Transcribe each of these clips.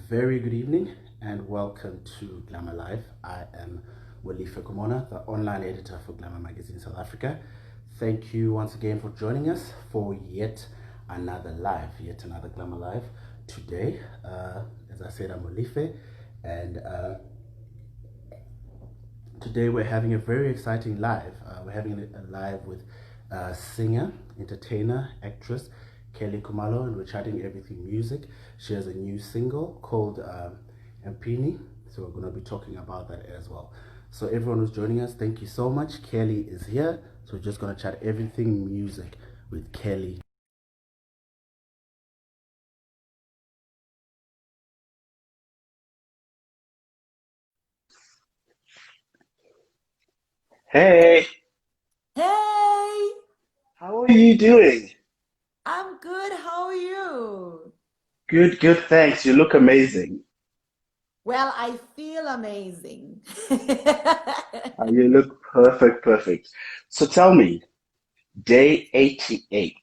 very good evening and welcome to Glamour Live. I am Molife, the online editor for Glamour Magazine South Africa. Thank you once again for joining us for yet another Glamour Live. Today, as I said, I'm Molife, and today we're having a very exciting live. We're having a live with singer, entertainer, actress Kelly Khumalo, and we're chatting everything music. She has a new single called Empini, so we're going to be talking about that as well. So everyone who's joining us, thank you so much. Kelly is here, so we're just going to chat everything music with Kelly. Hey, Hey, how are you doing? I'm good. How are you? Good, good, thanks. You look amazing. Well, I feel amazing. You look perfect, perfect. So tell me, day 88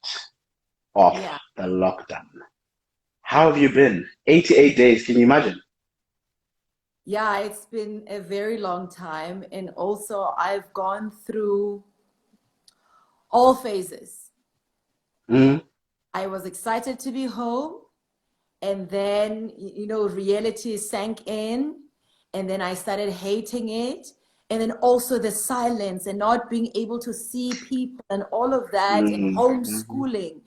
of Yeah. the lockdown. How have you been? 88 days, can you imagine? Yeah, it's been a very long time. And also, I've gone through all phases. Mm, I was excited to be home. And then, reality sank in. And then I started hating it. And then also the silence and not being able to see people and all of that, and mhm. homeschooling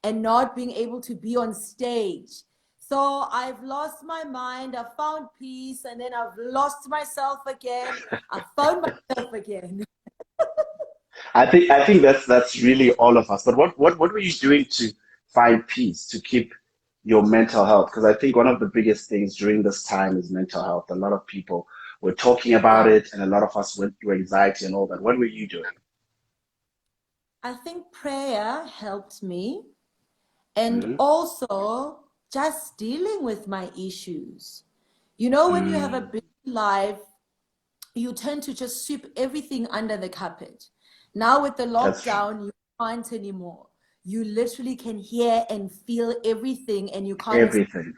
and not being able to be on stage. So I've lost my mind. I've found peace, and then I've lost myself again. I found myself again. I think that's really all of us. But what were you doing to find peace, to keep your mental health? Because I think one of the biggest things during this time is mental health. A lot of people were talking about Yeah. it, and a lot of us went through anxiety and all that. What were you doing? I think prayer helped me, and Mm, also just dealing with my issues. You know, when you have a mm, busy life, you tend to just sweep everything under the carpet. Now with the that's true. lockdown, you can't anymore. You literally can hear and feel everything, and you can't escape. Everything.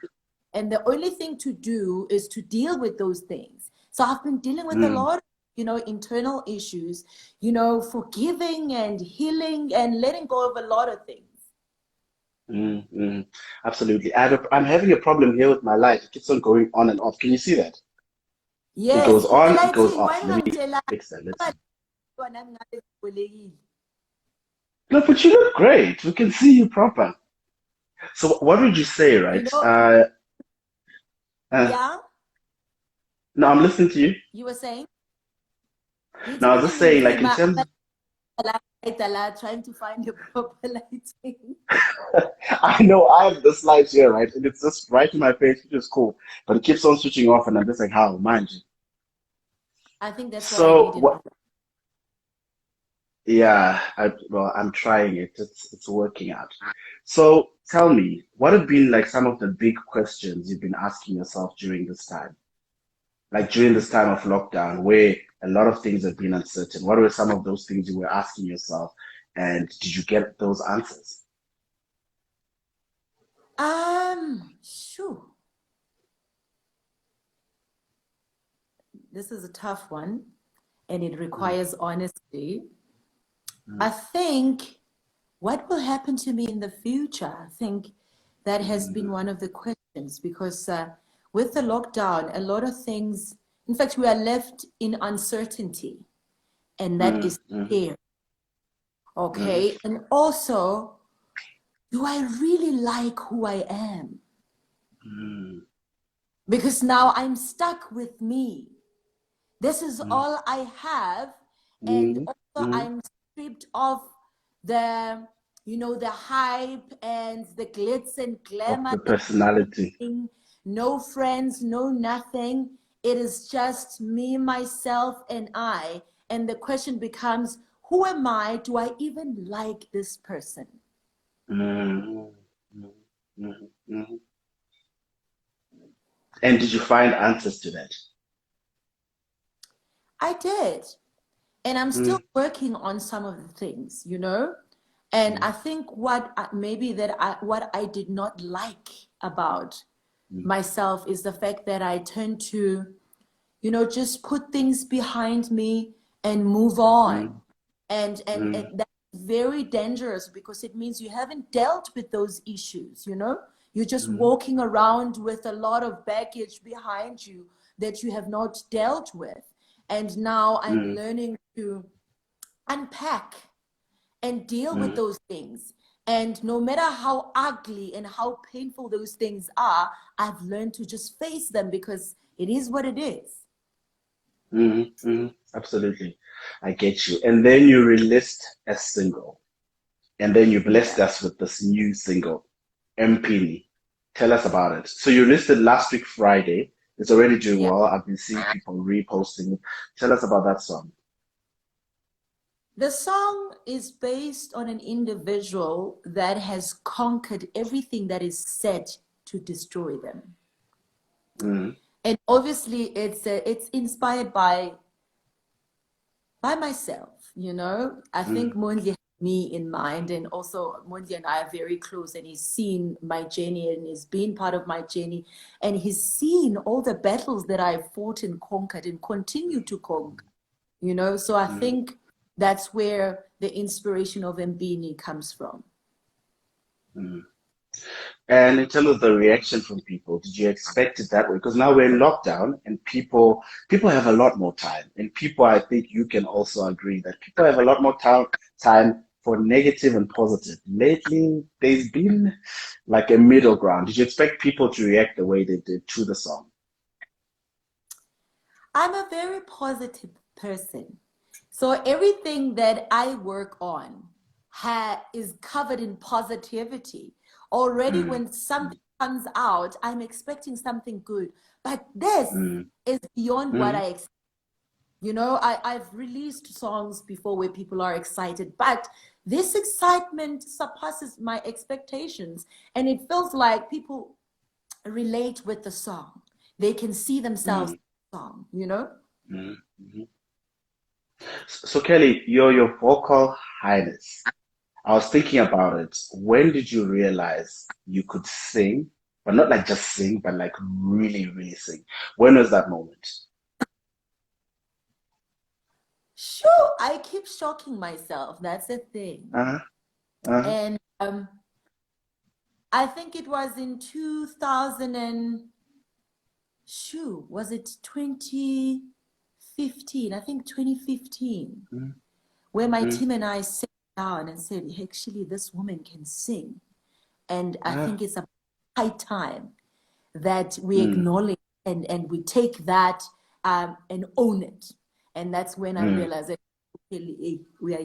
And the only thing to do is to deal with those things. So I've been dealing with a Mm, lot of, internal issues, forgiving and healing and letting go of a lot of things. mm. Absolutely. I'm having a problem here with my light. It keeps on going on and off. Can you see that? It Yes, goes on, it goes lighting. Why off. Let me ungangitshela fix that. Let's see. wena ngabe zibolekile? No, but you look great. We can see you proper. So what would you say, You right? know, Uh, yeah, no, I'm listening to you. you were saying? No, I was just saying, like in terms, Trying to find the proper lighting. I know I have this light here, right? And it's just right in my face, which is cool. But it keeps on switching off, and I'm just like, how, mind you. I think that's what I So need in my what? Yeah, well, I'm trying it. It's working out. So tell me, what have been like some of the big questions you've been asking yourself during this time? Like during this time of lockdown, where a lot of things have been uncertain. What were some of those things you were asking yourself, and did you get those answers? shoo. This is a tough one, and it Mm, requires honesty. mm, I think what will happen to me in the future? I think that has been mm, one of the questions, because with the lockdown, a lot of things, in fact, we are left in uncertainty, and that mm, is mm, scary. mm, Okay. And also, do I really like who I am? mm, Because now I'm stuck with me. This is mm, all I have. And mm, also, mm. I'm stripped of the, the hype and the glitz and Of glamour the that is personality. happening. No friends, no nothing. It is just me, myself, and I. And the question becomes, who am I? Do I even like this person? Mm, mm, mm, mm. And did you find answers to that? I did. And I'm Mm, still working on some of the things. And mm, I think what I did not like about myself is the fact that I tend to, just put things behind me and move on. And that's very dangerous because it means you haven't dealt with those issues, You're just walking around with a lot of baggage behind you that you have not dealt with. And now I'm learning to unpack and deal with those things. And no matter how ugly and how painful those things are, I've learned to just face them because it is what it is. Absolutely. I get you. And then you released a single. And then you blessed us with this new single, Empini. Tell us about it. So you released it last week, Friday. It's already doing well. I've been seeing people reposting it. Tell us about that song. The song is based on an individual that has conquered everything that is set to destroy them. And obviously it's inspired by myself, I think Mondli had me in mind, and also Mondli and I are very close, and he's seen my journey and he's been part of my journey, and he's seen all the battles that I've fought and conquered and continue to conquer, so I think that's where the inspiration of Empini comes from. And in terms of the reaction from people, did you expect it that way? Because now we're in lockdown and people have a lot more time. And people, I think you can also agree that people have a lot more time for negative and positive. Lately, there's been like a middle ground. Did you expect people to react the way they did to the song? I'm a very positive person. So everything that I work on is covered in positivity. Already when something comes out, I'm expecting something good. But this is beyond what I expect. I've released songs before where people are excited, but this excitement surpasses my expectations. And it feels like people relate with the song. They can see themselves in the song, So Kelly, you're your vocal highness. I was thinking about it. When did you realize you could sing, but not like just sing, but like really, really sing? When was that moment? Sure, I keep shocking myself. That's the thing. And I think it was in 2000 and was it 2015? I think 2015, where my team and I sat down and said, actually, this woman can sing. And I think it's a high time that we acknowledge and we take that and own it. And that's when I realized that we are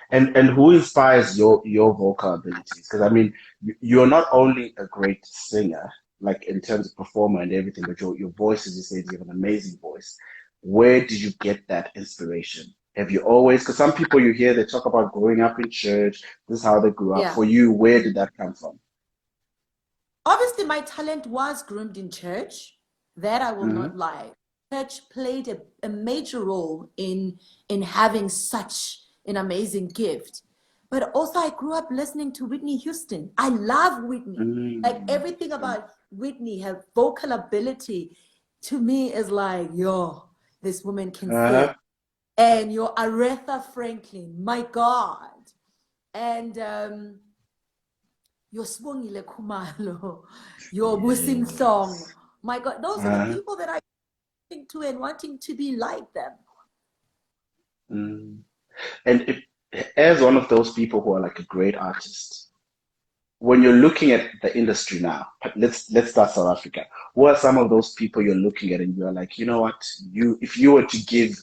And who inspires your vocal abilities? Because I mean, you're not only a great singer, like in terms of performer and everything, but your voice, as you said, you have an amazing voice. Where did you get that inspiration? Have you always, because some people you hear, they talk about growing up in church, this is how they grew up. For you, where did that come from? Obviously, my talent was groomed in church. That I will not lie. Church played a major role in having such an amazing gift. But also, I grew up listening to Whitney Houston. I love Whitney. Like everything about Whitney, her vocal ability, to me is like, yo, this woman can sing. And your Aretha Franklin, my God. And your Kelly Khumalo, your Musim Song. My God, those are the people that I think to and wanting to be like them. And as one of those people who are like a great artist, when you're looking at the industry now, let's start South Africa. Who are some of those people you're looking at and you're like, you know what, if you were to give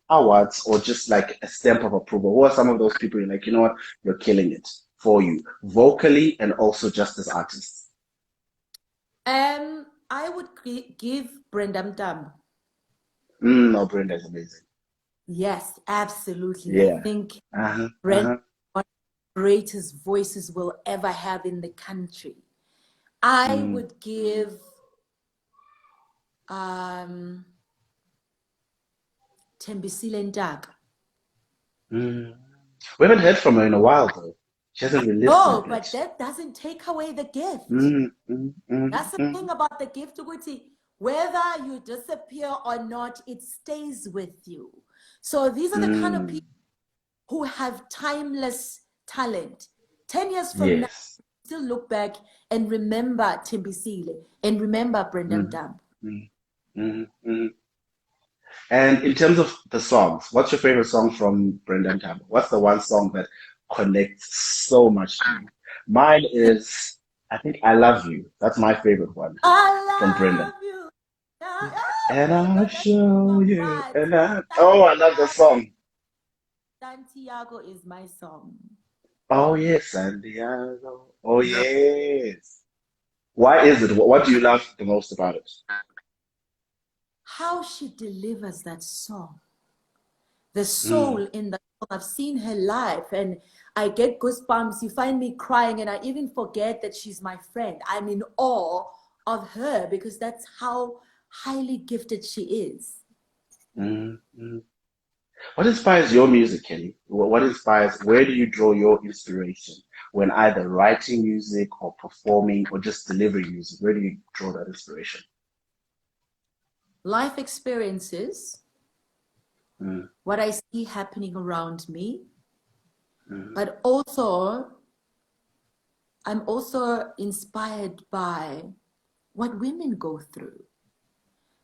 awards or just like a stamp of approval, who are some of those people you're like, you know what, you're killing it for you, vocally and also just as artists? I would give Brenda Mtam. No, Brenda is amazing. Yes, absolutely. Yeah. I think Brenda, one of the greatest voices we'll ever have in the country. I would give Thembisile Ntaka. We haven't heard from her in a while though. She hasn't released No, it but yet. that doesn't take away the gift. That's the Mm. thing about the gift, Uguti. Whether you disappear or not, it stays with you. So these are the kind of people who have timeless talent. 10 years from now, Yes. still look back and remember Timbisile and remember Brendan Mm. Dump. Mm. And in terms of the songs, what's your favorite song from Brendan Tam? What's the one song that connects so much to you? Mine is, I think, I Love You. That's my favorite one from I Brendan. love you. And My I'll God, that's show my you. part. Oh, I love the song. Santiago is my song. Oh, yes, Santiago. Oh, yes. Why is it? What do you love the most about it? How she delivers that song. The Mm, soul in the song. I've seen her live and I get goosebumps. You find me crying and I even forget that she's my friend. I'm in awe of her because that's how highly gifted she is. mm. What inspires your music, Kelly? What inspires, where do you draw your inspiration when either writing music or performing or just delivering music? Where do you draw that inspiration? Life experiences, Mm, what I see happening around me, mm, but also I'm also inspired by what women go through,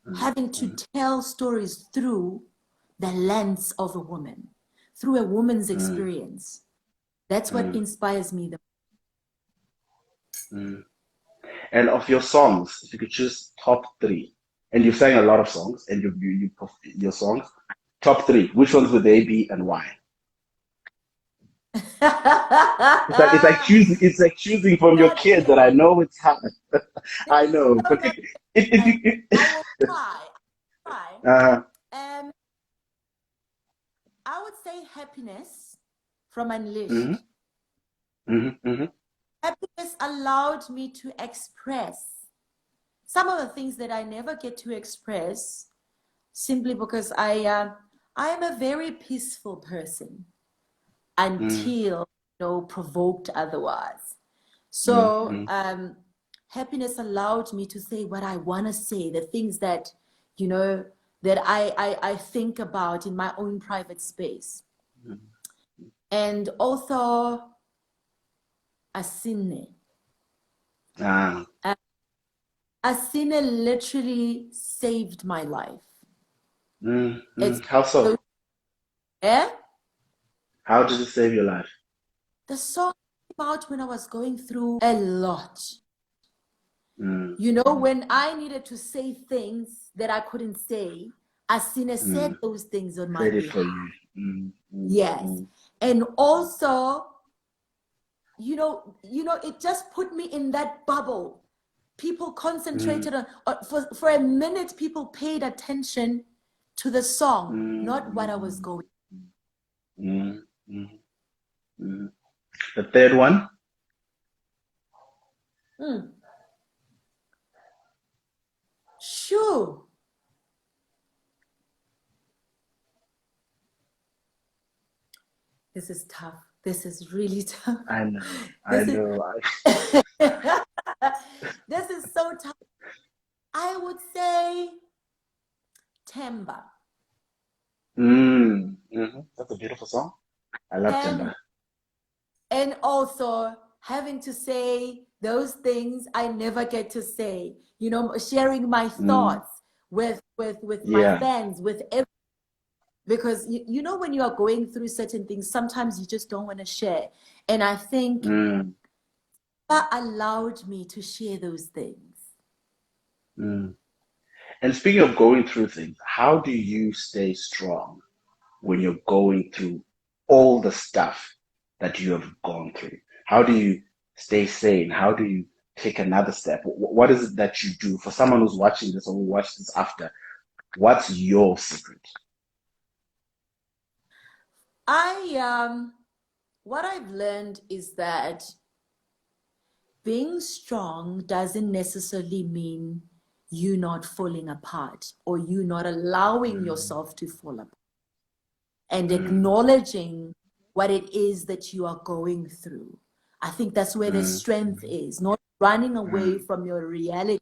mm, having to mm, tell stories through the lens of a woman, through a woman's mm, experience. That's what mm, inspires me. mm. And of your songs, if you could choose top three, and you've sang a lot of songs, and your songs, top three, which ones would they be and why? It's like choosing from your kids, and I Okay. know it's hard. I know, No, but no, if I, you, I will try. Try. uh, Um, I would say happiness from mm-hmm, Unleashed. mm-hmm, Happiness allowed me to express some of the things that I never get to express simply because I am a very peaceful person mm-hmm, until provoked otherwise. So mm-hmm, happiness allowed me to say what I want to say, the things that you know that I think about in my own private space, and also Asine. ah, Asine literally saved my life. mm-hmm. It's How so, so? eh? How did it save your life? The song came out when I was going through a lot. Mm, When I needed to say things that I couldn't say, Asine said mm. those things on my Said it for behalf. you. Yes. And also, it just put me in that bubble. People Mm, concentrated on, for a minute, people paid attention to the song, mm, not what I was going. mm, mm, mm. The third one? Mm. Sure. This is tough. This is really tough. I know, I This is know. this is so tough. I would say Temba. That's a beautiful song. I love Temba. Timber. And also having to say those things I never get to say. Sharing my Mm, thoughts with my yeah. fans, because when you are going through certain things, sometimes you just don't want to share. And I think Mm, that allowed me to share those things. mm. And speaking of going through things, how do you stay strong when you're going through all the stuff that you have gone through? How do you stay sane? How do you take another step? What is it that you do for someone who's watching this or who watch this after? What's your secret? What I've learned is that being strong doesn't necessarily mean you not falling apart or you not allowing Mm, yourself to fall apart, and mm, acknowledging what it is that you are going through. I think that's where the strength is, not running away from your reality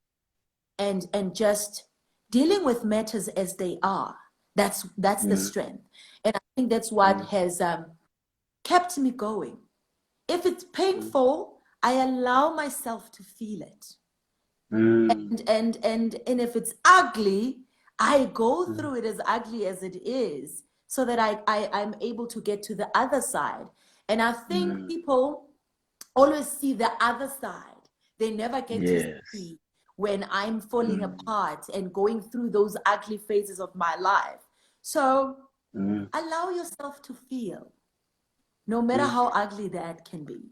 and just dealing with matters as they are. That's the strength. And I think that's what has kept me going. If it's painful, I allow myself to feel it. And if it's ugly, I go through it as ugly as it is, so that I'm able to get to the other side. And I think people always see the other side. They never get to see when I'm falling apart and going through those ugly phases of my life. So allow yourself to feel, no matter how ugly that can be.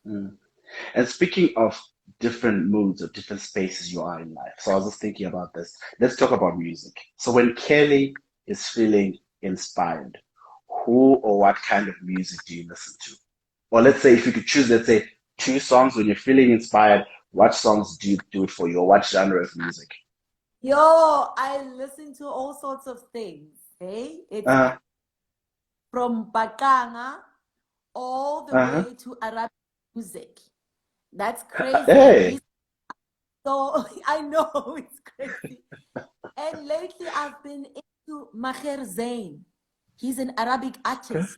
And speaking of different moods or different spaces you are in life, so I was just thinking about this. Let's talk about music. So when Kelly is feeling inspired, who or what kind of music do you listen to? Or let's say if you could choose, let's say 2 songs when you're feeling inspired, what songs do you do it for you, or what genre of music? Yo, I listen to all sorts of things. Okay? It's from Bakanga all the way to Arabic music. That's crazy. Hey. So I know it's crazy. And lately I've been into Maher Zain. He's an Arabic artist.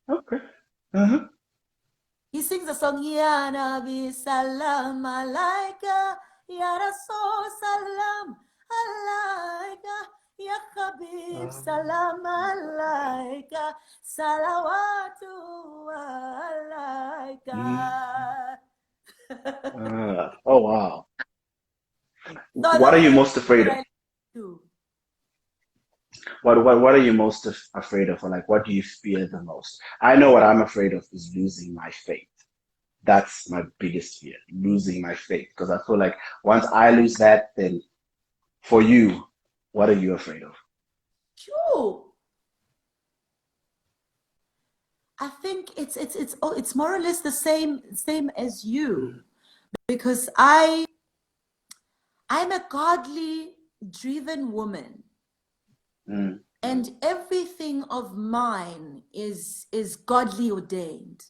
Okay. He sings a song, Ya Nabi Salam Alaika, Ya Rasul Salam Alaika, Ya Habib Salam Alaika, Salawatu Alaika. Oh, wow. So What are you most afraid of? What are you most afraid of, or like what do you fear the most? I know what I'm afraid of is losing my faith. That's my biggest fear, losing my faith. Because I feel like once I lose that, then for you, what are you afraid of? Sure. I think it's more or less the same as you, because I'm a godly driven woman. And everything of mine is godly ordained.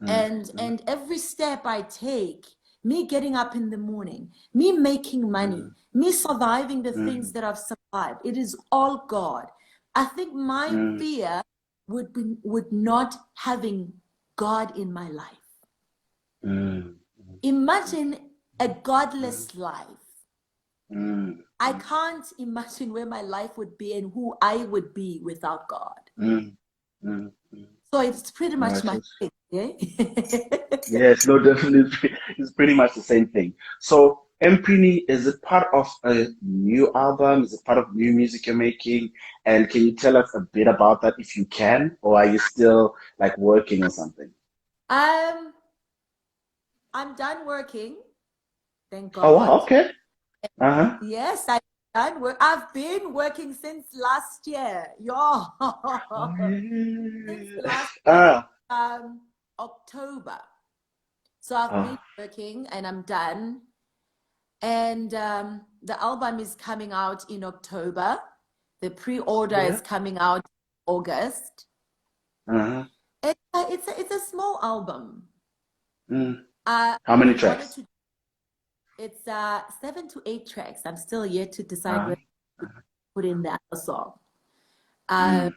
And every step I take, me getting up in the morning, me making money, me surviving the things that I've survived, it is all God. I think my fear would not having God in my life. Imagine a godless life. I can't imagine where my life would be and who I would be without God. So it's pretty much my thing, yeah? Yes, no, definitely. It's pretty much the same thing. So, Empini, is it part of a new album? Is it part of new music you're making? And can you tell us a bit about that if you can? Or are you still like working or something? I'm done working, thank God. Oh, wow, okay. Yes, I've been working since last year. Yo. Since last year, October. So I've been working and I'm done. And the album is coming out in October. The pre-order is coming out in August. It's a small album. How many tracks? It's 7 to 8 tracks. I'm still yet to decide where to put in the other song. I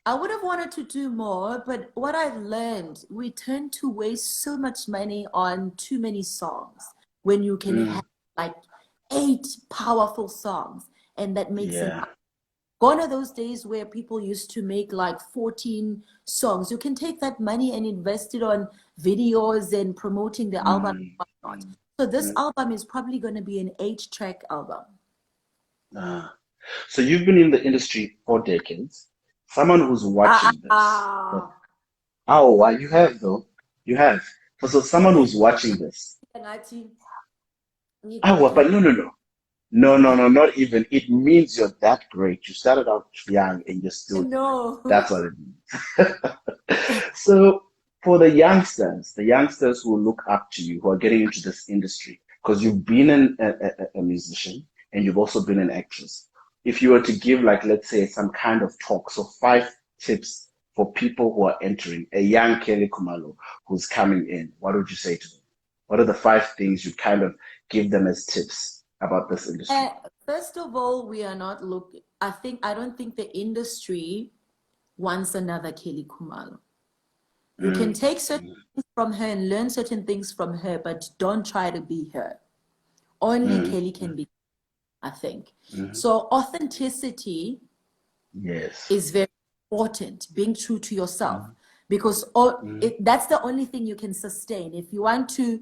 would have wanted to do more, but what I've learned, we tend to waste so much money on too many songs when you can have like 8 powerful songs, and that makes it. Gone are those days where people used to make like 14 songs. You can take that money and invest it on videos and promoting the album and whatnot. So this album is probably going to be an 8-track album. So you've been in the industry for decades. Someone who's watching this. Oh, you have though. You have. So someone who's watching this. But no. No, not even. It means you're that great. You started out young and you're still. No. That's what it means. So for the youngsters who look up to you, who are getting into this industry, because you've been a musician and you've also been an actress. If you were to give, like, let's say, some kind of talk, so 5 tips for people who are entering, a young Kelly Khumalo who's coming in? What would you say to them? What are the 5 things you kind of give them as tips about this industry? First of all, we are not looking, I don't think the industry wants another Kelly Khumalo. You can take certain things from her and learn certain things from her, but don't try to be her. Only Kelly can be, I think. So authenticity is very important, being true to yourself, because that's the only thing you can sustain. If you want to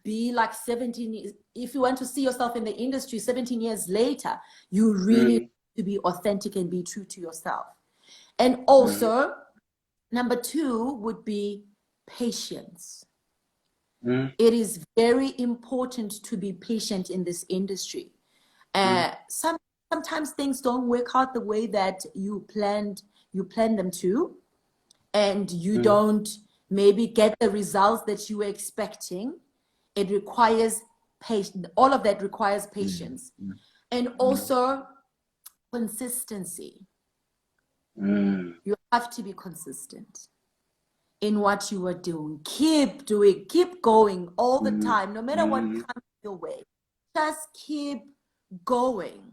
be like 17 years, if you want to see yourself in the industry 17 years later, you really need to be authentic and be true to yourself. And also, number 2 would be patience. It is very important to be patient in this industry. Sometimes things don't work out the way that you planned them to, and you don't maybe get the results that you were expecting. It requires patience. All of that requires patience. And also consistency. You have to be consistent in what you are doing. Keep doing, keep going all the time, no matter what comes your way. Just keep going.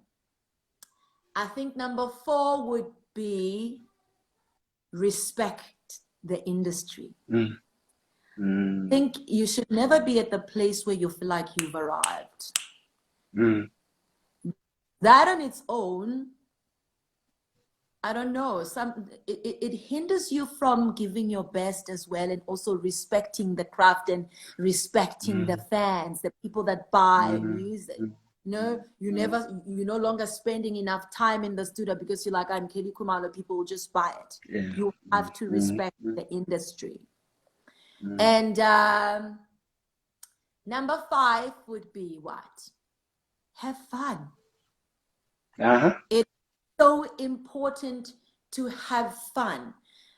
I think number 4 would be respect the industry. I think you should never be at the place where you feel like you've arrived. That on its own, I don't know, it hinders you from giving your best as well, and also respecting the craft and respecting the fans, the people that buy music. No, you're no longer spending enough time in the studio because you're like, I'm Kelly Khumalo, people will just buy it. You have to respect the industry. And number 5 would be what? Have fun. It's so important to have fun,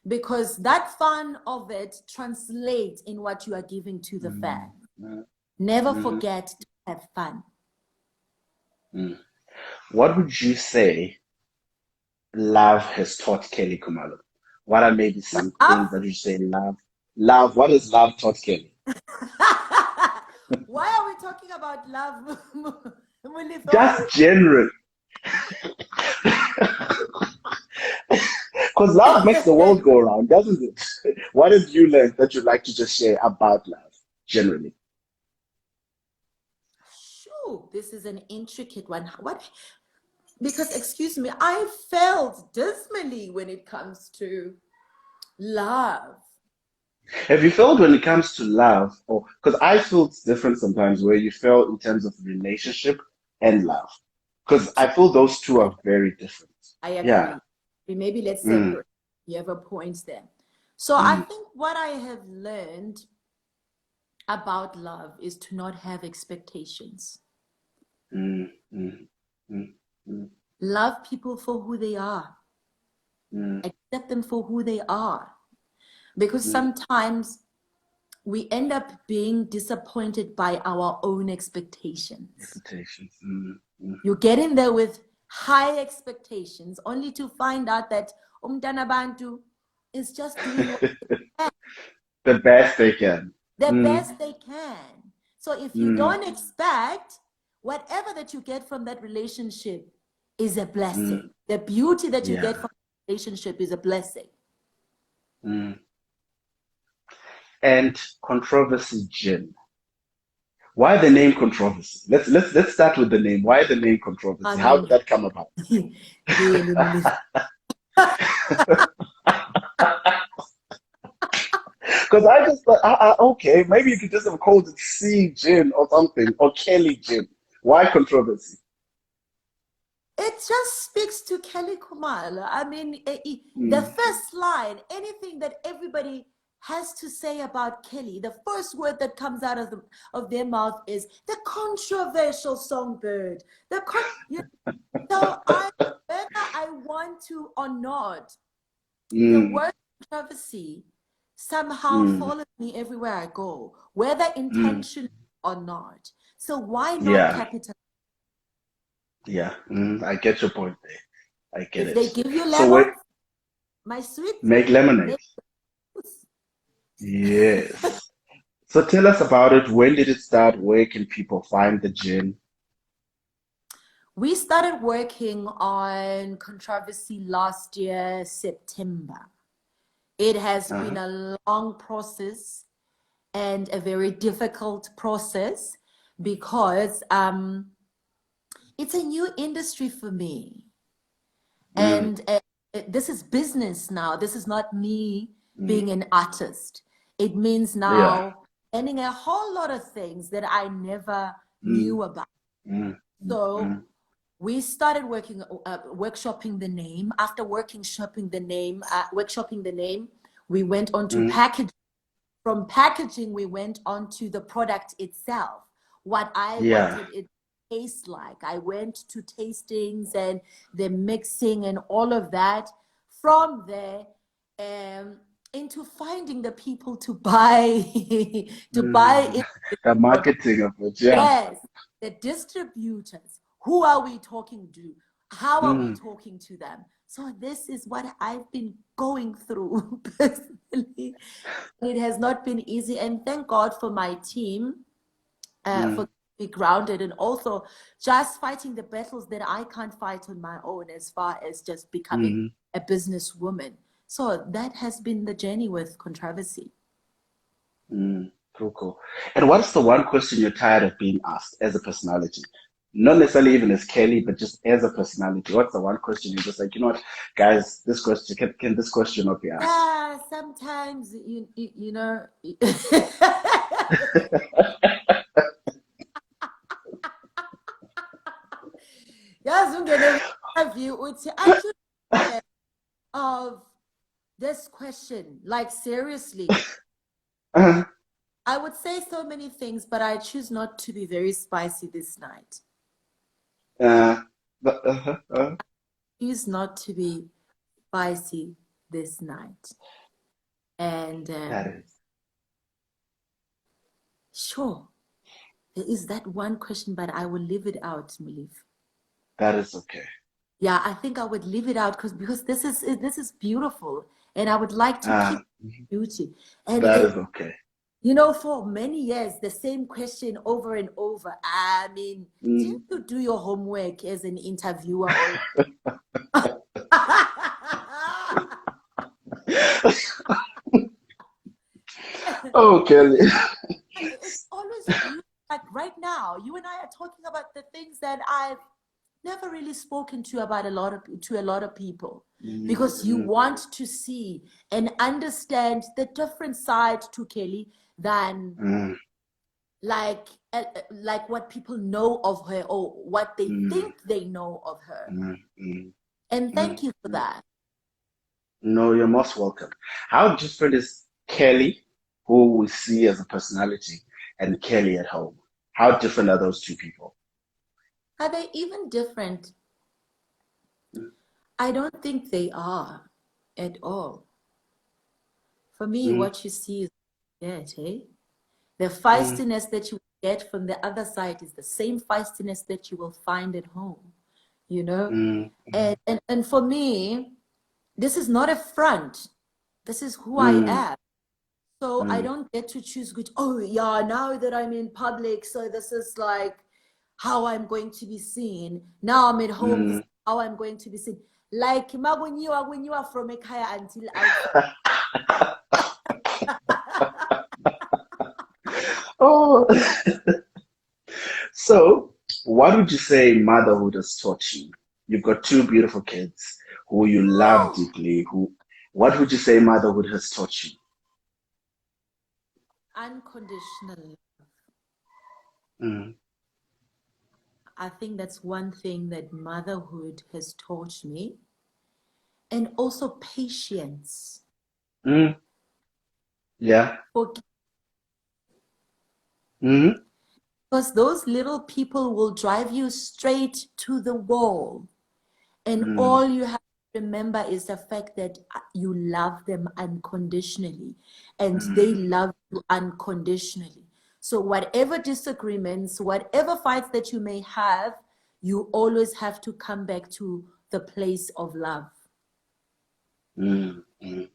because that fun of it translates in what you are giving to the fan. Never forget to have fun. What would you say love has taught Kelly Khumalo? What are maybe some things that you say love? What has love taught Kelly? Why are we talking about love? Just general. Because love makes the world go around, doesn't it? What have you learned that you'd like to just share about love, generally? Sure, this is an intricate one. Because, excuse me, I failed dismally when it comes to love. Have you felt when it comes to love, or because I feel it's different sometimes, where you feel in terms of relationship and love? Because I feel those two are very different. I agree. Yeah. Maybe let's separate. You have a point there. So I think what I have learned about love is to not have expectations. Love people for who they are. Accept them for who they are. Because sometimes we end up being disappointed by our own expectations. You get in there with high expectations only to find out that umntana bantu is just doing what they can. The best they can. The best they can. So if you don't expect, whatever that you get from that relationship is a blessing. The beauty that you get from the relationship is a blessing. And controversy, Jim. Why the name Controversy? Let's start with the name. Why the name Controversy? How did that come about? Because I just thought, okay, maybe you could just have called it C Jin or something, or Kelly Jin. Why Controversy? It just speaks to Kelly Khumalo. I mean, the first line, anything that everybody has to say about Kelly, the first word that comes out of their mouth is the controversial songbird. So whether I want to or not, the word controversy somehow follows me everywhere I go, whether intentionally or not. So why not capitalize? Yeah, I get your point there. I get if it. they give you lemons, My sweet Make lemonade. Yes. So tell us about it. When did it start? Where can people find the gin? We started working on Controversy last year, September. It has been a long process and a very difficult process because it's a new industry for me. And this is business now. This is not me being an artist. It means now learning a whole lot of things that I never knew about. So we started workshopping the name. After workshopping the name, we went on to packaging. From packaging, we went on to the product itself. What I wanted it to taste like. I went to tastings and the mixing and all of that. From there, into finding the people to buy, buy it. The marketing of it, Yes, the distributors. Who are we talking to? How are we talking to them? So this is what I've been going through personally. It has not been easy, and thank God for my team for being grounded, and also just fighting the battles that I can't fight on my own, as far as just becoming a businesswoman. So that has been the journey with Controversy. Cool. And what's the one question you're tired of being asked as a personality? Not necessarily even as Kelly, but just as a personality. What's the one question you're just like, you know what, guys, this question, can this question not be asked? Yeah, sometimes, you know. Yes, I'm gonna have you of this question, like seriously. I would say so many things, but I choose not to be very spicy this night. Choose not to be spicy this night. And sure, there is that one question, but I will leave it out, Molife. That is okay. Yeah, I think I would leave it out because this is beautiful, and I would like to keep beauty. And that is okay. You know, for many years, the same question over and over. I mean, did you do your homework as an interviewer? Oh, Kelly. It's always like right now, you and I are talking about the things that I've never really spoken to about a lot of people, because you want to see and understand the different side to Kelly than like what people know of her or what they think they know of her. And thank you for that. No, you're most welcome. How different is Kelly, who we see as a personality, and Kelly at home? How different are those two people? Are they even different? I don't think they are at all. For me, what you see is that, hey? The feistiness that you get from the other side is the same feistiness that you will find at home, you know? And for me, this is not a front. This is who I am. So I don't get to choose which, oh yeah, now that I'm in public, so this is like how I'm going to be seen. Now I'm at home, this is how I'm going to be seen. Like when you are from Ekaya until outside. Oh. So, what would you say motherhood has taught you? You've got two beautiful kids who you love deeply. What would you say motherhood has taught you? Unconditional love. I think that's one thing that motherhood has taught me. And also patience. Yeah. Because those little people will drive you straight to the wall. And all you have to remember is the fact that you love them unconditionally. And they love you unconditionally. So whatever disagreements, whatever fights that you may have, you always have to come back to the place of love. mm, mm.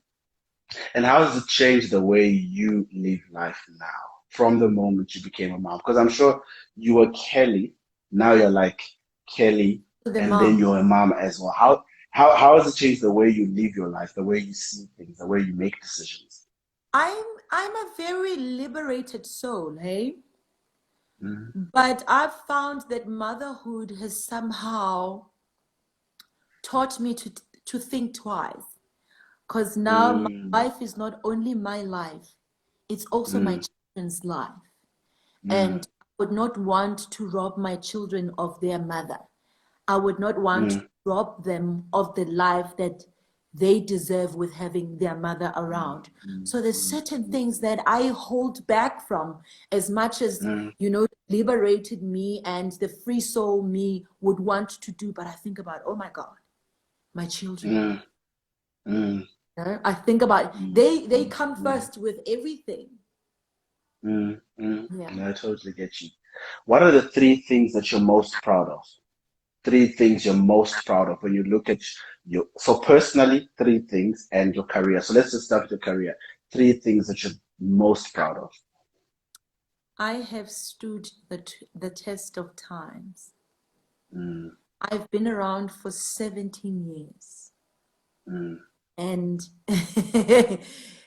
And how has it changed the way you live life now from the moment you became a mom? Because I'm sure you were Kelly, now you're like Kelly, To the and then mom. you're a mom as well. How has it changed the way you live your life, the way you see things, the way you make decisions? I'm a very liberated soul, hey? Mm, But I've found that motherhood has somehow taught me to think twice. Because now my mm, life is not only my life, it's also my mm, children's life. mm, And I would not want to rob my children of their mother. I would not want to mm, rob them of the life that they deserve with having their mother mm, around. mm, So there's mm, certain mm, things that I hold back from as much as, mm, liberated me and the free soul me would want to do. But I think about, oh my God, my children. mm, mm, I think about mm, they mm, come mm, first with everything. mm, mm. Yeah. I totally get you. What are the three things that you're most proud of? Three things you're most proud of when you look at your, so personally, three things and your career. So let's just start with your career. Three things that you're most proud of. I have stood the test of times. Mm, I've been around for 17 years. mm, And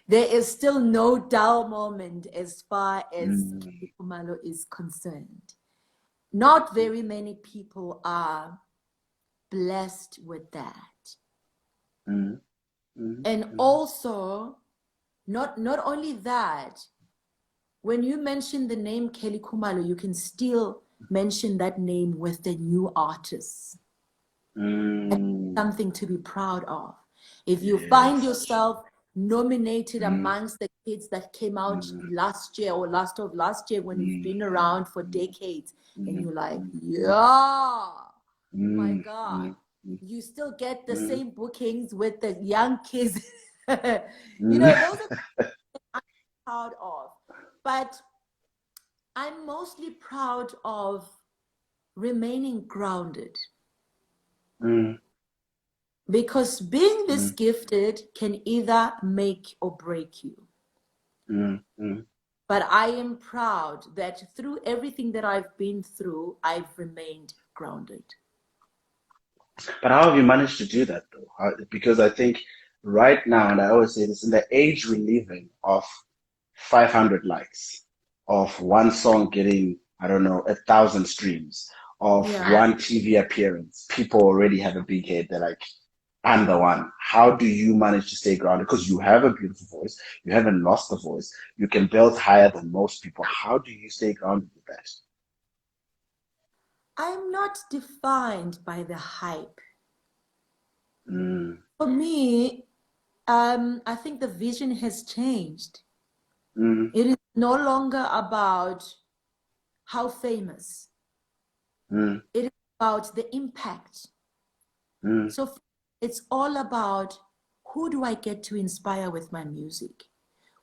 there is still no dull moment as far as mm, Kelly Khumalo is concerned. Not very many people are blessed with that. mm, mm, And mm, also, not only that, when you mention the name Kelly Khumalo, you can still mention that name with the new artists. That's mm. something to be proud of. If you find Yes. yourself nominated Mm, amongst the kids that came out mm, last year or last of last year when you've mm, been around for mm, decades, and mm, you're like, mm, yeah, my mm, God, mm, mm, you still get the mm, same bookings with the young kids. mm, Those are I'm proud of. But I'm mostly proud of remaining grounded mm, because being this mm, gifted can either make or break you. mm, mm. But I am proud that through everything that I've been through, I've remained grounded. But how have you managed to do that though? Because I think right now, and I always say this, in the age we live in of 500 likes, of one song getting, I don't know, 1,000 streams, of Yeah. one TV appearance, people already have a big head. They're like, I'm the one. How do you manage to stay grounded? Because you have a beautiful voice. You haven't lost the voice. You can build higher than most people. How do you stay grounded with that? I'm not defined by the hype. Mm, For me, I think the vision has changed. mm, It is no longer about how famous. mm, It is about the impact. mm, So it's all about who do I get to inspire with my music?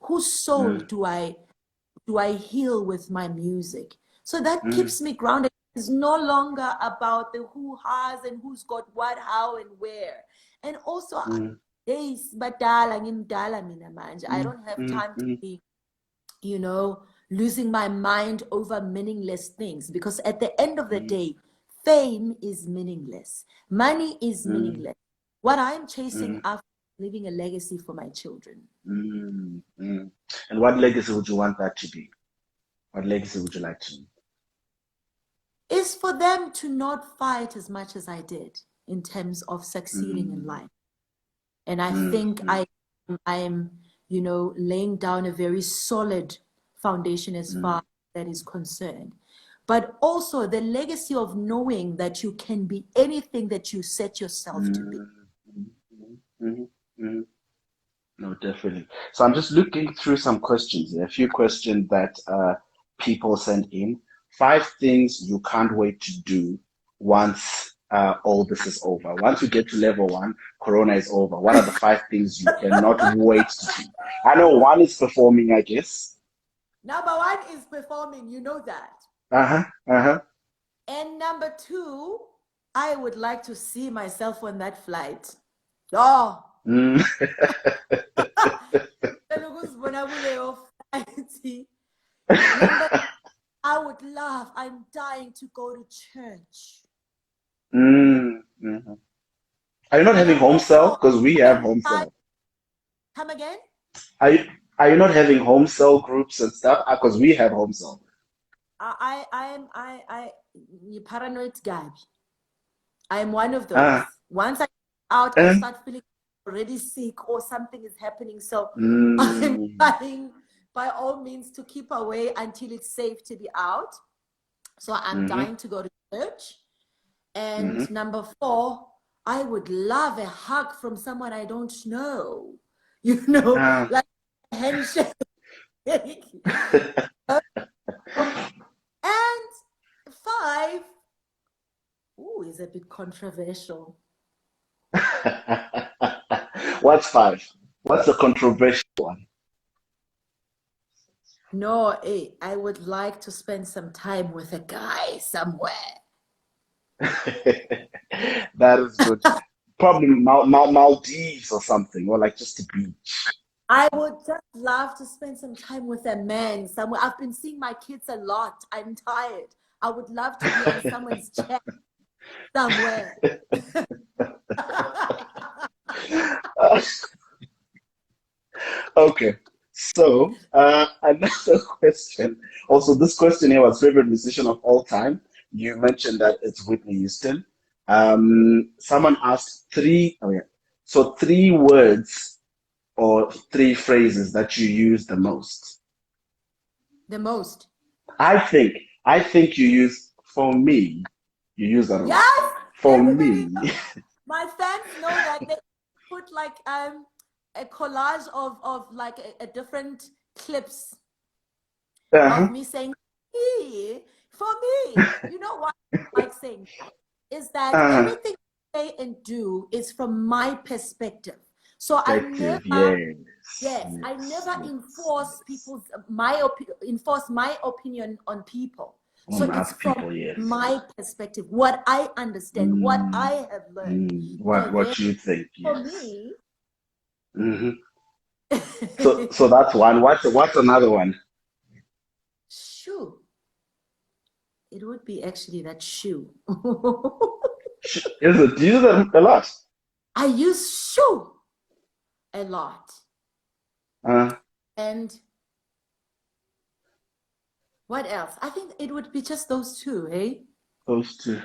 Whose soul mm, do I heal with my music? So that mm, keeps me grounded. It's no longer about the who has and who's got what, how, and where. And also, mm, days badala ngimdala mina manje. I mm, don't have mm, time to mm, be, losing my mind over meaningless things because at the end of the mm, day, fame is meaningless. Money is mm, meaningless. What I'm chasing mm, after is leaving a legacy for my children. mm, mm. And what legacy would you want that to be? What legacy would you like to? Is for them to not fight as much as I did in terms of succeeding in Mm, life. And I mm, think mm, I am, laying down a very solid foundation as far mm, as that is concerned. But also the legacy of knowing that you can be anything that you set yourself to be. mm, mm, mm, mm. No, definitely. So I'm just looking through some questions. There are a few questions that people sent in. Five things you can't wait to do once all this is over. Once you get to level one, Corona is over. What are the five things you cannot wait to do? I know one is performing, I guess. Number one is performing, you know that. Uh-huh. Uh-huh. And number two, I would like to see myself on that flight. Oh, Mm. Number, I'm dying to go to church. Mm. Mhm. Are you not having home Number cell? four, Because we have home I, cell. come again? Are you are you not having home cell groups and stuff? Because we have home cell. You paranoid guy. I'm one of Ah. those. Once I out, I Eh? start feeling already sick or something is happening. So I'm Mm. trying by all means to keep away until it's safe to be out. So I'm Mhm. dying to go to church. And Mhm. number four, I would love a hug from someone I don't know. You know, Ah. like a handshake. And five, ooh, is a bit controversial. What's five? What's the controversial one? No, I would like to spend some time with a guy somewhere. That is good. Probably Maldives or something, or like just a beach. I would just love to spend some time with a man somewhere. I've been seeing my kids a lot. I'm tired. I would love to be on someone's chair somewhere. Okay. So, another question. Also, this question here was favorite musician of all time. You mentioned that it's Whitney Houston. Someone asked three, oh yeah. So three words or three phrases that you use the most. The most. I think you use, for me, you use that a lot. Yes, For everybody. me. My fans know that they put like a collage of like a different clips of Uh-huh. me saying, "Hey," for me, you know what I like saying that is that Uh, everything I say and do is from my perspective. So Perspective, yes, yes, I yes, never yes, enforce yes. enforce my opinion on people. So On it's other from people, yes. my perspective, what I understand, what Mm, I have learned. So then what you think, for yes. me, Hmm. So that's one. What's another one? shoe. It would be actually that shoe. Is it? Do you use that a lot? I use shoe a lot. Uh, And what else? I think it would be just those two, hey? those two.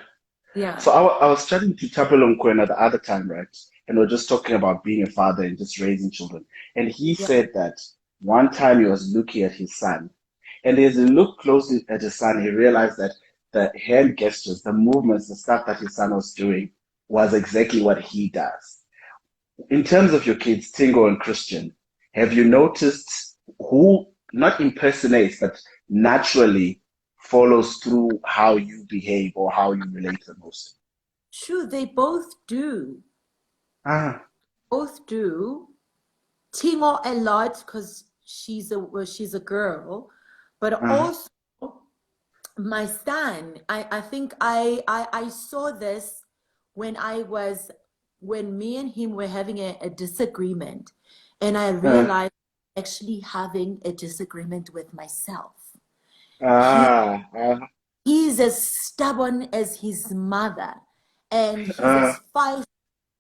Yeah. So I was chatting to Tapelo Nkwena the other time, right? And we are just talking about being a father and just raising children. And he Yeah. said that one time he was looking at his son, and as he looked closely at his son, he realized that the hand gestures, the movements, the stuff that his son was doing was exactly what he does. In terms of your kids, Tingo and Christian, have you noticed who not impersonates, but naturally follows through how you behave or how you relate the most? True, they both do. Ah, Both do. Timo a lot because she's a girl, but ah, also my son. I think I saw this when when me and him were having a disagreement, and I ah, realized actually having a disagreement with myself. He ah, ah, he's as stubborn as his mother, and he's ah, as feisty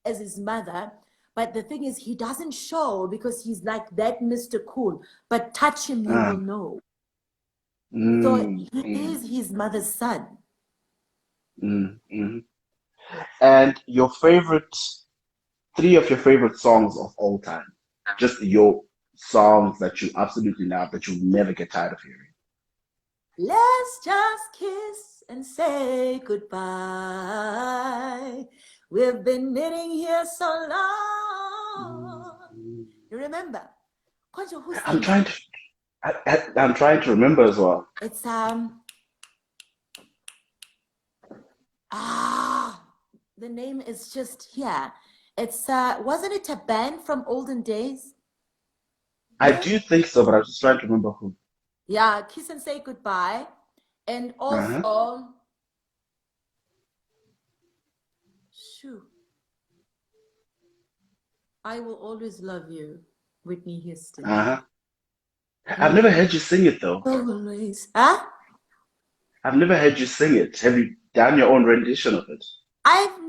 as his mother. But the thing is, he doesn't show because he's like that Mr. Cool. But touch him, you will ah. know. So Mm, he mm, is his mother's son. mm. And your favorite, three of your favorite songs of all time, just your songs that you absolutely love that you'll never get tired of hearing. Let's just kiss and say goodbye. We've been knitting here so long. Mm. You remember? Konjo, who I'm sings trying it? to, I'm trying to remember as well. It's ah the name is just here. It's wasn't it a band from olden days? I No? do think so, but I'm just trying to remember who. Yeah, kiss and say goodbye. And Uh-huh. also, shoo, I Will Always Love You, Whitney Houston. Uh-huh. I've never heard you sing it though. Always. Huh? I've never heard you sing it. Have you done your own rendition of it? I've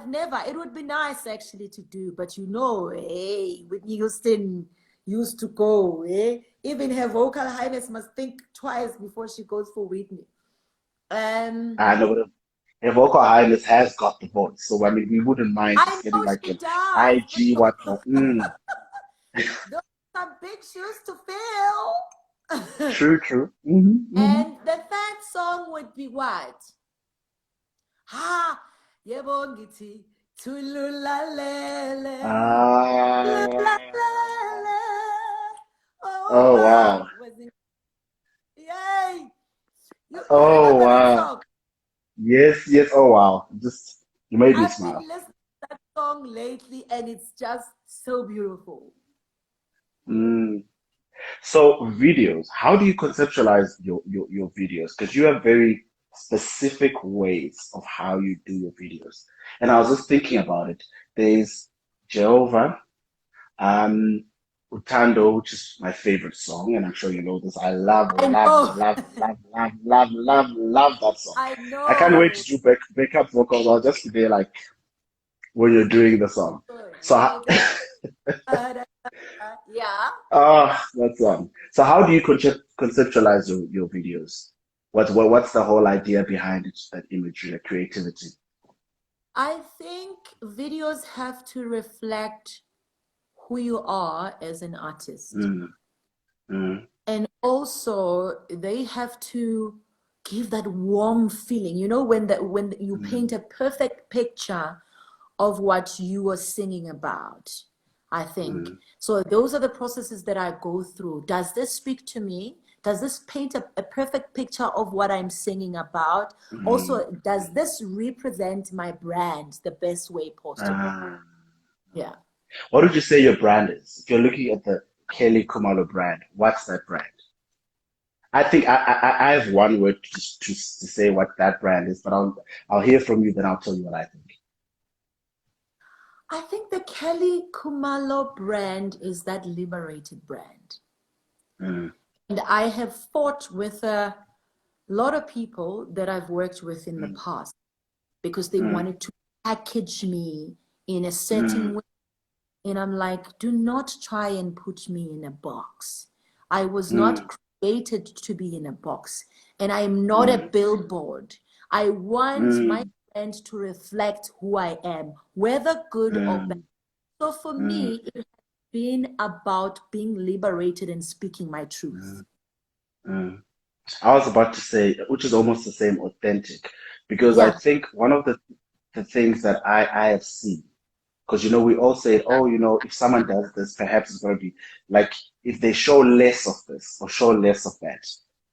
never. It would be nice actually to do, but hey, Whitney Houston used to go, eh? Even her vocal highness must think twice before she goes for Whitney. I know, but her vocal highness has got the voice, so I mean, we wouldn't mind I just getting know like she an does, IG but whatnot. those are some big shoes to fill. True, true. Hmm. And the third song would be what? Ha, yebo ngithi thululalele. Ah, Lulalele. Oh oh wow. wow. Yay. You Oh remember that wow. song? Yes, yes. Oh wow. Just you made me I've been smile. listening to that song lately and it's just so beautiful. Mm. So videos, how do you conceptualize your videos? Because you have very specific ways of how you do your videos. And I was just thinking about it. There's Jehovah, um, Utando, which is my favorite song, and I'm sure you know this. I love, I love, know. love, love, love, love, love, love that song. I I can't wait know. to do backup vocals. I'll just be there like when you're doing the song. So, Yeah. that song. So, how do you conceptualize your videos? What's the whole idea behind it? That imagery, that creativity. I think videos have to reflect who you are as an artist. Mm, mm, And also they have to give that warm feeling. You know, when you paint mm, a perfect picture of what you are singing about, I think. mm, So those are the processes that I go through. Does this speak to me? Does this paint a perfect picture of what I'm singing about? mm. Also, does this represent my brand the best way possible? Ah. Yeah. What would you say your brand is? If you're looking at the Kelly Khumalo brand, what's that brand? I think I have one word to say what that brand is, but I'll hear from you, then I'll tell you what I think. I think the Kelly Khumalo brand is that liberated brand. Mm, And I have fought with a lot of people that I've worked with in the mm, past because they mm, wanted to package me in a certain mm, way. And I'm like, do not try and put me in a box. I was mm, not created to be in a box. And I am not a mm, billboard. I want my mm, brand to reflect who I am, whether good or bad. mm, So for mm, me, it has been about being liberated and speaking my truth. mm, mm. I was about to say, which is almost the same, authentic, because I Yeah, think one of the things that I have seen, because we all say, oh, if someone does this, perhaps it's going to be like if they show less of this or show less of that,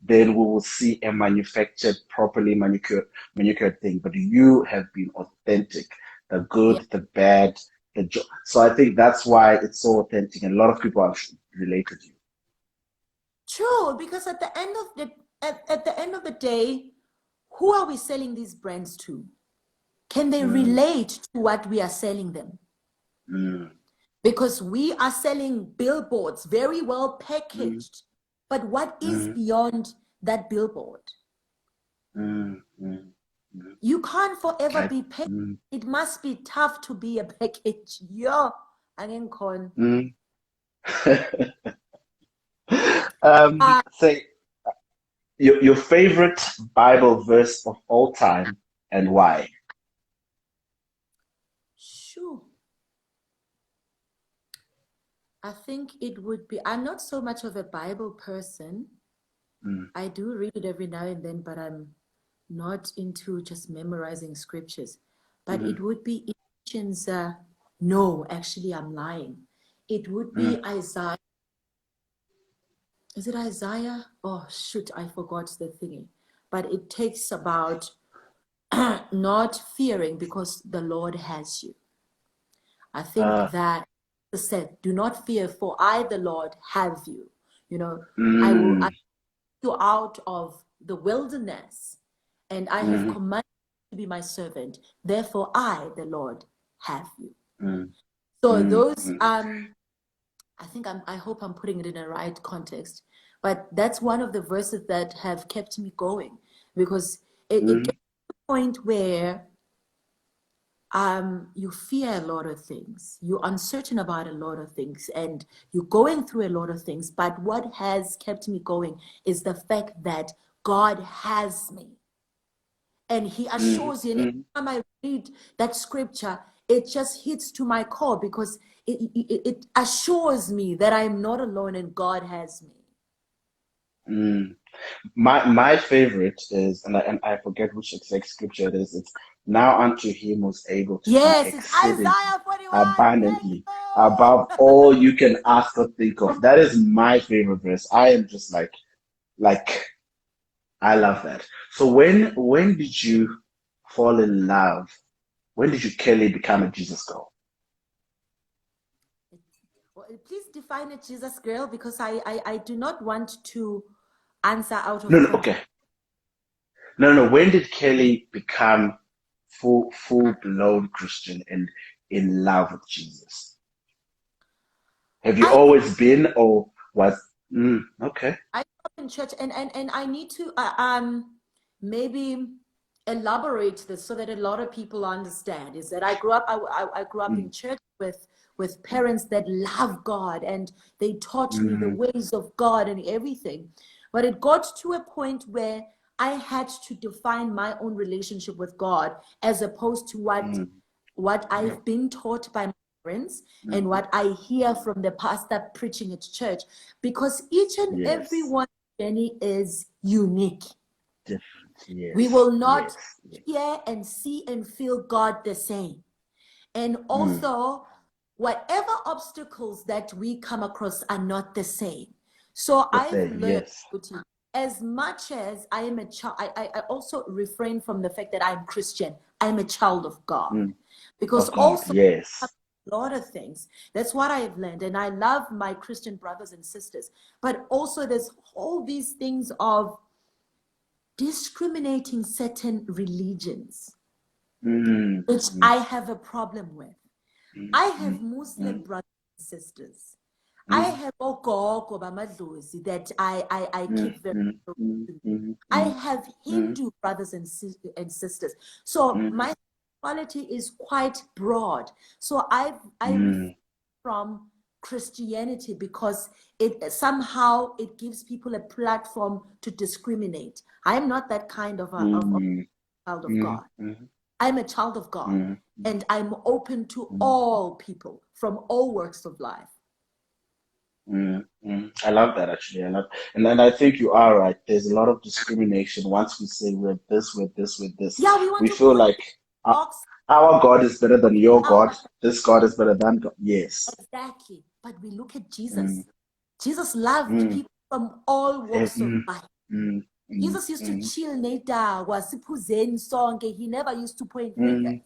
then we will see a manufactured, properly manicured thing. But you have been authentic, the yeah. good, the bad, the joy. So I think that's why it's so authentic, and a lot of people have related to you. True, because at the end of the day, who are we selling these brands to? Can they Mm, relate to what we are selling them? mm, Because we are selling billboards, very well mm, packaged. But what is mm, beyond that billboard? mm, mm, mm. You can't forever I, be packaged. mm, It must be tough to be a package. Yo, angin khona. mm. Uh, Say your favorite Bible verse of all time and why? Sure. I think it would be, I'm not so much of a Bible person. Mm, I do read it every now and then, but I'm not into just memorizing scriptures. But it mm, would be Ephesians, no, actually, I'm lying. It would mm, be Isaiah. Is it Isaiah? Oh, shoot, I forgot the thingy. But it takes about not fearing because the Lord has you. I think uh, that said, do not fear, for I, the Lord, have you. I will mm, you out of the wilderness, and I have mm, commanded you to be my servant. Therefore, I, the Lord, have you. mm. So those I think I hope I'm putting it in the right context, but that's one of the verses that have kept me going, because it gets to the point where you fear a lot of things, you're uncertain about a lot of things, and you're going through a lot of things. But what has kept me going is the fact that God has me. And he assures you, and every time I read that scripture, it just hits to my core, because it assures me that I'm not alone and God has me. My favorite is, and I forget which exact scripture it is. It's now unto him who's able to do Yes, it's exceeding Isaiah 41. abundantly above all you can ask or think of. That is my favorite verse. I am just like I love that. So when did you fall in love? When did you, Kelly, become a Jesus girl? Well, please define a Jesus girl, because I do not want to answer out of No, context. okay. No. When did Kelly become full blown Christian and in love with Jesus? Have you I always been, or was okay? I grew up in church, and I need to maybe elaborate this so that a lot of people understand. Is that I grew up I grew up in church with parents that love God, and they taught me the ways of God and everything. But it got to a point where I had to define my own relationship with God, as opposed to what I've been taught by my parents and what I hear from the pastor preaching at church, because each and every Yes, one's journey is unique. different. We will Yes, not yes, yes. hear and see and feel God the same. And also, whatever obstacles that we come across are not the same. So The I've same. learned, Yes. as much as I am a child, I also refrain from the fact that I'm Christian. I'm a child of God. Because Of God. also, Yes. a lot of things. That's what I've learned. And I love my Christian brothers and sisters. But also, there's all these things of discriminating certain religions, which I have a problem with. I have Muslim brothers and sisters. I have Ogogo Bamadlozi that I keep very close to me. I have Hindu brothers and sisters. So my quality is quite broad. So I refrain from Christianity, because it somehow it gives people a platform to discriminate. I'm not that kind of a child of God. I'm a child of God, and I'm open to all people from all walks of life. I love that actually. And then I think you are right. There's a lot of discrimination once we say we're this, we're this, we're this. Yeah, we want We to feel put like box. our God is better than your God. Our, This God is better than God. Yes. exactly. But we look at Jesus. Jesus loved people from all Eh, walks of life. Jesus used to chill neda wasiphuzeni sonke. He never used to point fingers.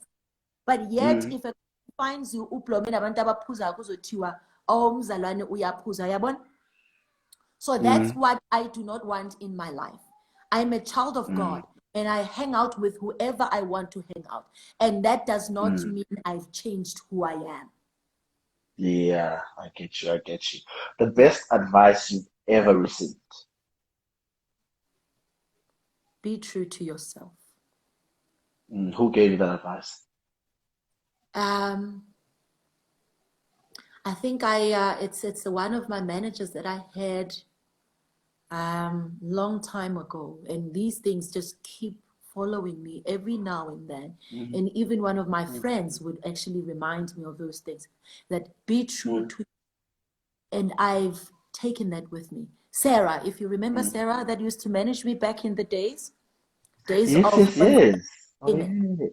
But yet, if a finds you uplome nabantu abaphuza kuzothiwa umzalwane uyaphuza, yabona? So that's what I do not want in my life. I'm a child of God, and I hang out with whoever I want to hang out. And that does not mean I've changed who I am. Yeah, I get you. I get you. The best advice you've ever received. Be true to yourself. Who gave you that advice? I think it's one of my managers that I had long time ago, and these things just keep following me every now and then. And even one of my friends would actually remind me of those things, that be true to, and I've taken that with me. Sarah, if you remember Sarah that used to manage me back in the days Yes, of yes, yes. Oh, women. yeah.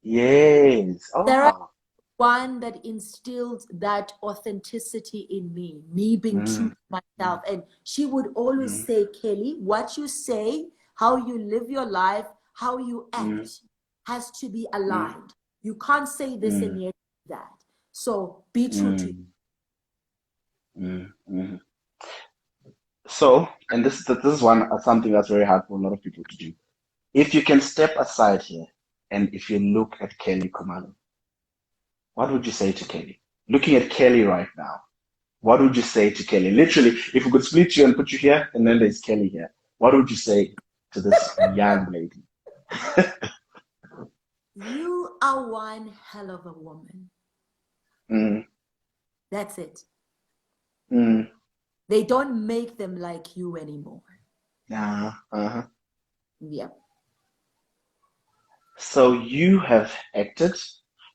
Yes. Sarah, Oh. one that instilled that authenticity in me being true to myself. And she would always say, Kelly, what you say, how you live your life, how you act has to be aligned. You can't say this and yet that. So be true to you. So, and this is one something that's very hard for a lot of people to do. If you can step aside here, and if you look at Kelly Khumalo, what would you say to Kelly? looking at Kelly right now, what would you say to Kelly? Literally, if we could split you and put you here, and then there's Kelly here, what would you say to this young lady? You are one hell of a woman. Mm, That's it. mm, They don't make them like you anymore. uh-huh. Yeah. So you have acted,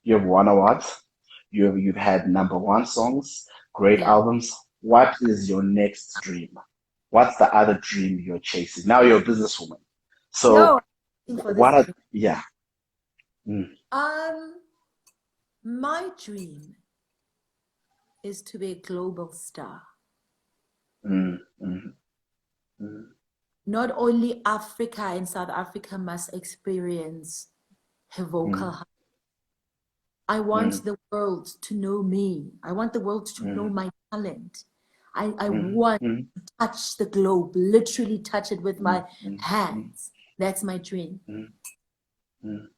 you have won awards, you've had #1 songs, great Yeah. albums. What is your next dream? What's the other dream you're chasing? Now you're a businesswoman. Yo, So for this what are, dream. yeah. Mm, My dream is to be a global star. mm, mm, mm, Not only Africa and South Africa must experience her vocal mm, high. I want mm, the world to know me. I want the world to know mm, my talent. I mm, want mm, to touch the globe, literally touch it with mm, my mm, mm, hands. That's my dream. mm, mm.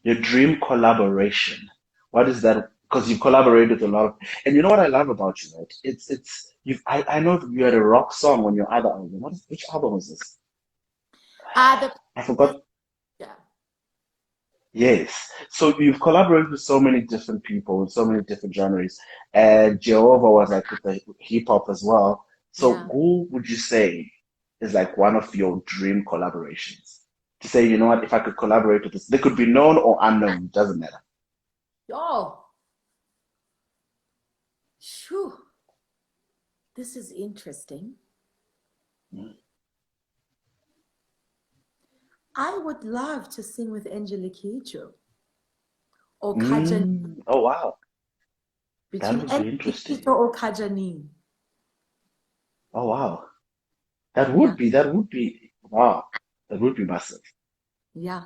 Your dream collaboration. What is that? Because you've collaborated with a lot of, and you know what I love about you, right? It's you've I know that you had a rock song on your other album. Which album was this? The I forgot. yeah. Yes. So you've collaborated with so many different people, with so many different genres, and Jehovah was like with the hip hop as well. So Yeah. who would you say is like one of your dream collaborations? To say, you know what, if I could collaborate with this, they could be known or unknown, doesn't matter. Oh, phew. This is interesting. Mm. I would love to sing with Angelique Kidjo or Kajan, Oh wow, that between would be Angelique interesting. Kidjo or Kajanin. Oh wow, Yeah. wow, that would be massive. Yeah.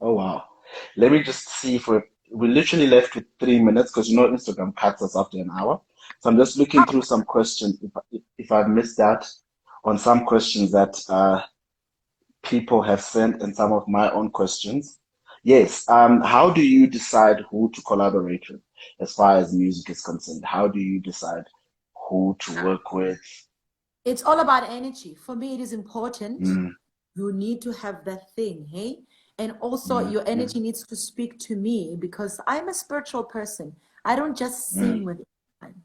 Oh wow. Let me just see if we literally left with 3 minutes because you know Instagram cuts us after an hour. So I'm just looking through some questions if I've missed out on some questions that people have sent and some of my own questions. Yes. How do you decide who to collaborate with as far as music is concerned? How do you decide who to work with? It's all about energy. For me, it is important. Mm, You need to have that thing, hey? And also, mm, your mm, energy needs to speak to me because I'm a spiritual person. I don't just sing mm, with anyone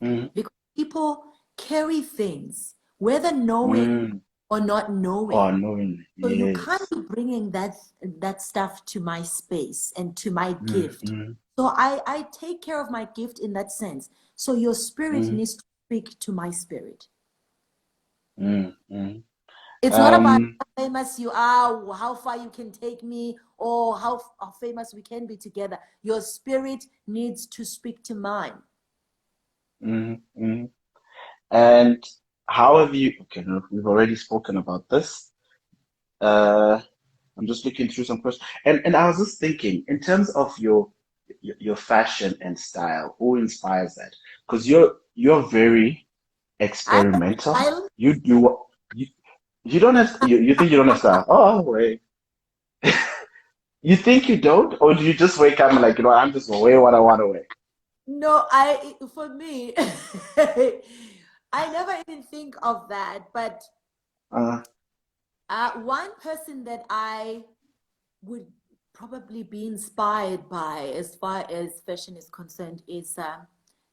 mm, because people carry things, whether knowing mm. or not Oh, knowing. knowing. So you can't Yes. be bringing that stuff to my space and to my Mm, gift. mm, So I take care of my gift in that sense. So your spirit mm, needs to speak to my spirit. mm, mm. It's not about Um, how famous you are, how far you can take me, or how famous we can be together. Your spirit needs to speak to mine. mm, mm. And how have you, okay, no, we've already spoken about this. Uh, I'm just looking through some questions. And I was just thinking, in terms of your fashion and style, who inspires that? Because you're very I have a experimental. style. You do you you don't have you think you don't have style. Oh wait. You think you don't, or do you just wake up and like, you know, I'm just gonna wear what I want to wear? No, for me, I never even think of that. But Uh, one person that I would probably be inspired by as far as fashion is concerned is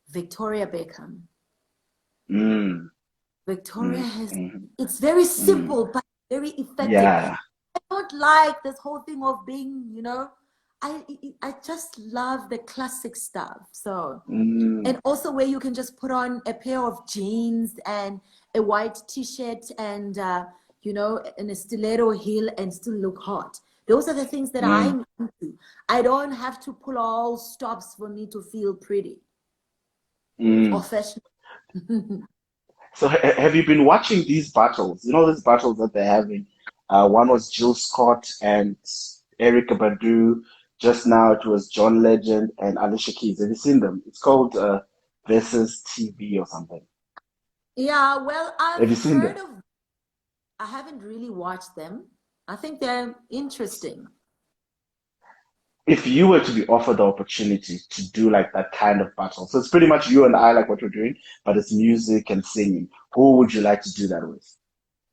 Victoria Beckham. mm, Victoria mm, has, mm, it's very mm. simple, but very effective. Yeah. I don't like this whole thing of being, I just love the classic stuff. So, Mm, and also where you can just put on a pair of jeans and a white t-shirt and, and a stiletto heel and still look hot. Those are the things that mm, I'm into. I don't have to pull all stops for me to feel pretty or mm. fashionable. So have you been watching these battles? You know these battles that they're having. One was Jill Scott and Erica Badu. Just now it was John Legend and Alicia Keys. Have you seen them? It's called Versus TV or something. Yeah, well, I've Have you seen heard them? of, I haven't really watched them. I think they're interesting. if you were to be offered the opportunity to do like that kind of battle, so it's pretty much you and I like what we're doing, but it's music and singing. Who would you like to do that with?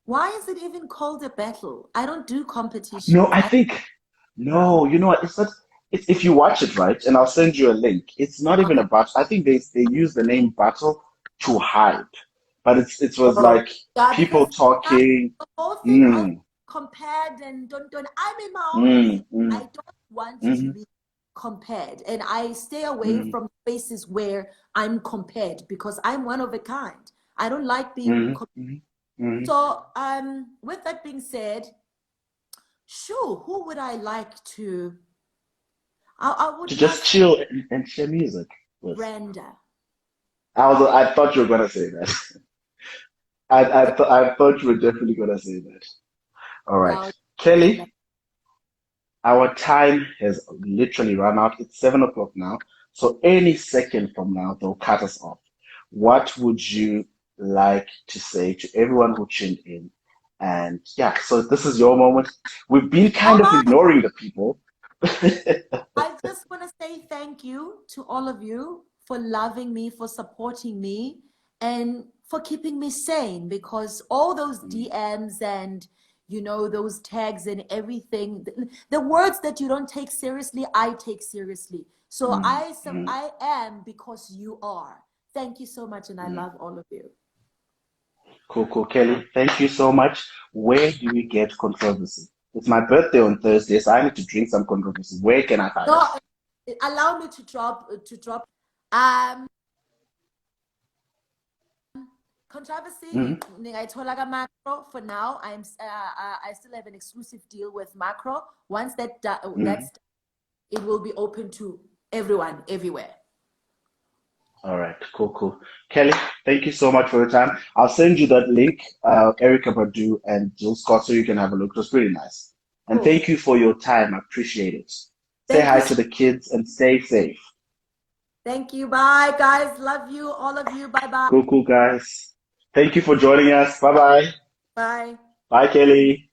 Why is it even called a battle? I don't do No, competitions. I think no. You know what? It's not. It's if you watch it right, and I'll send you a link. It's not even Okay. a battle. I think they use the name battle to hype, but it was Oh, like yeah, people because talking. the whole thing I Mm, compared and don't I'm in my own lane. mm, I mm, don't want to mm, be compared. And I stay away mm, from spaces where I'm compared because I'm one of a kind. I don't like being mm, mm, mm. so with that being said, sure, who would I like to I To would just love chill and share music with. Brenda. I thought you were gonna say that. I thought you were definitely gonna say that. All right, Yeah, I love Kelly. Our time has literally run out. It's 7 o'clock now. So any second from now, they'll cut us off. What would you like to say to everyone who tuned in? And yeah, so this is your moment. We've been all kind of right. ignoring the people. I just want to say thank you to all of you for loving me, for supporting me, and for keeping me sane because all those Mm, DMs and those tags and everything, the words that you don't take seriously, I take seriously. So mm, mm, I am because you are. Thank you so much, and I mm. love all of you. Cool, cool, Kelly. Thank you so much. Where do we get controversy? It's my birthday on Thursday, so I need to drink some controversy. Where can I find it? No, allow me to drop. Um, Controversy, Mhm, ngingayithola macro for now. I still have an exclusive deal with macro. Once mhm. that's it will be open to everyone, everywhere. All right, cool, cool. Kelly, thank you so much for your time. I'll send you that link, Erica Badu and Jill Scott, so you can have a look. It was pretty nice. And Cool. thank you for your time. I appreciate it. Say Thank hi you. to the kids and stay safe. Thank you. Bye, guys. Love you, all of you. Bye, bye. Cool, cool, guys. Thank you for joining us. Bye bye. Bye. Bye, Kelly.